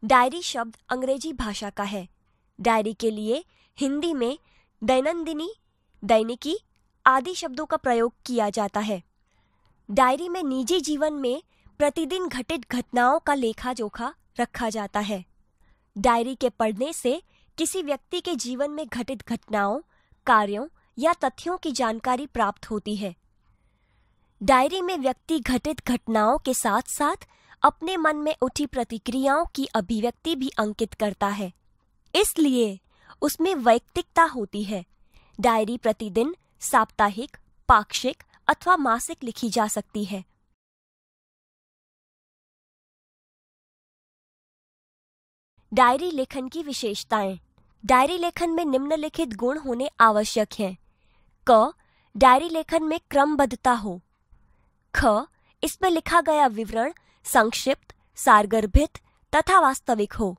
Diary शब्द अंग्रेजी भाषा का है। डायरी के लिए हिंदी में दैनंदिनी, दैनिकी आदि शब्दों का प्रयोग किया जाता है। डायरी में निजी जीवन में प्रतिदिन घटित घटनाओं का लेखा जोखा रखा जाता है। डायरी के पढ़ने से किसी व्यक्ति के जीवन में घटित घटनाओं, कार्यों या तथ्यों की जानकारी प्राप्त होती है। डायरी में व्यक्ति घटित घटनाओं के साथ साथ अपने मन में उठी प्रतिक्रियाओं की अभिव्यक्ति भी अंकित करता है, इसलिए उसमें वैयक्तिकता होती है। डायरी प्रतिदिन, साप्ताहिक, पाक्षिक अथवा मासिक लिखी जा सकती है। डायरी लेखन की विशेषताएं। डायरी लेखन में निम्नलिखित गुण होने आवश्यक हैं। क. डायरी लेखन में क्रमबद्धता हो। ख. इसमें लिखा गया विवरण संक्षिप्त, सारगर्भित तथा वास्तविक हो।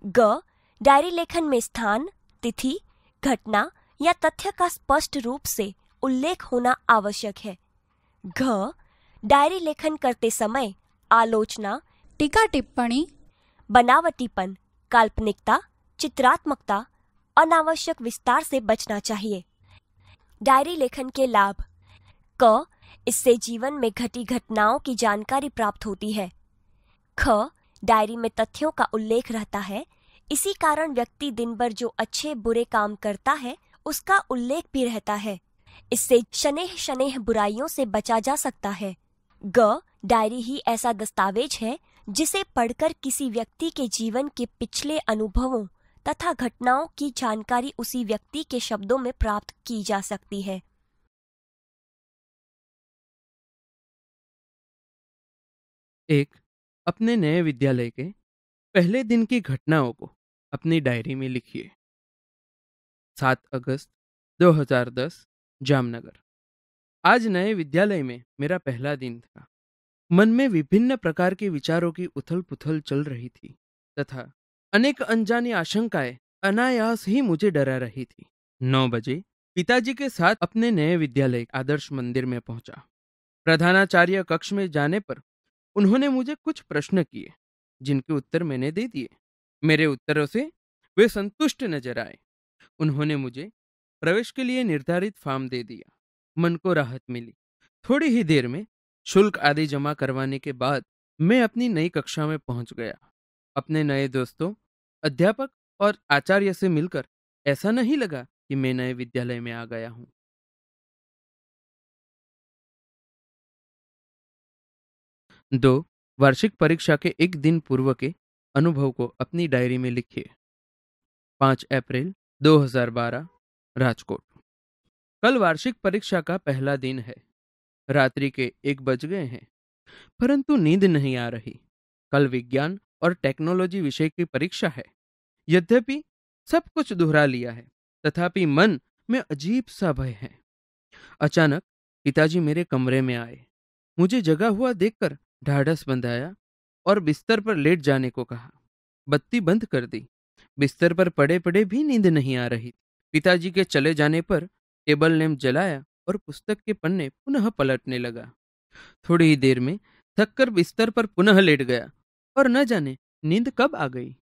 ग. डायरी लेखन में स्थान, तिथि, घटना या तथ्य का स्पष्ट रूप से उल्लेख होना आवश्यक है। घ. डायरी लेखन करते समय आलोचना, टीका टिप्पणी, बनावटीपन, काल्पनिकता, चित्रात्मकता, अनावश्यक विस्तार से बचना चाहिए। डायरी लेखन के लाभ। क. इससे जीवन में घटी घटनाओं की जानकारी प्राप्त होती है। ख. डायरी में तथ्यों का उल्लेख रहता है, इसी कारण व्यक्ति दिन भर जो अच्छे बुरे काम करता है उसका उल्लेख भी रहता है। इससे शनेह शनेह बुराइयों से बचा जा सकता है। ग. डायरी ही ऐसा दस्तावेज है जिसे पढ़कर किसी व्यक्ति के जीवन के पिछले अनुभवों तथा घटनाओं की जानकारी उसी व्यक्ति के शब्दों में प्राप्त की जा सकती है। एक. अपने नए विद्यालय के पहले दिन की घटनाओं को अपनी डायरी में लिखिए। 7 अगस्त 2010, जामनगर। आज नए विद्यालय में मेरा पहला दिन था। मन में विभिन्न प्रकार के विचारों की उथल पुथल चल रही थी तथा अनेक अनजानी आशंकाएं अनायास ही मुझे डरा रही थी। 9 बजे पिताजी के साथ अपने नए विद्यालय आदर्श मंदिर में पहुंचा। प्रधानाचार्य कक्ष में जाने पर उन्होंने मुझे कुछ प्रश्न किए, जिनके उत्तर मैंने दे दिए। मेरे उत्तरों से वे संतुष्ट नजर आए। उन्होंने मुझे प्रवेश के लिए निर्धारित फॉर्म दे दिया। मन को राहत मिली। थोड़ी ही देर में शुल्क आदि जमा करवाने के बाद मैं अपनी नई कक्षा में पहुंच गया। अपने नए दोस्तों, अध्यापक और आचार्य से मिलकर ऐसा नहीं लगा कि मैं नए विद्यालय में आ गया हूं। 2. वार्षिक परीक्षा के एक दिन पूर्व के अनुभव को अपनी डायरी में लिखिए। 5 अप्रैल 2012, राजकोट। कल वार्षिक परीक्षा का पहला दिन है। रात्रि के 1 बज गए हैं, परंतु नींद नहीं आ रही। कल विज्ञान और टेक्नोलॉजी विषय की परीक्षा है। यद्यपि सब कुछ दोहरा लिया है, तथापि मन में अजीब सा भय है। अचानक पिताजी मेरे कमरे में आए। मुझे जगा हुआ देखकर ढाढ़स बंधाया और बिस्तर पर लेट जाने को कहा। बत्ती बंद कर दी। बिस्तर पर पड़े पड़े भी नींद नहीं आ रही। पिताजी के चले जाने पर टेबल लैंप जलाया और पुस्तक के पन्ने पुनः पलटने लगा। थोड़ी ही देर में थककर बिस्तर पर पुनः लेट गया और न जाने नींद कब आ गई।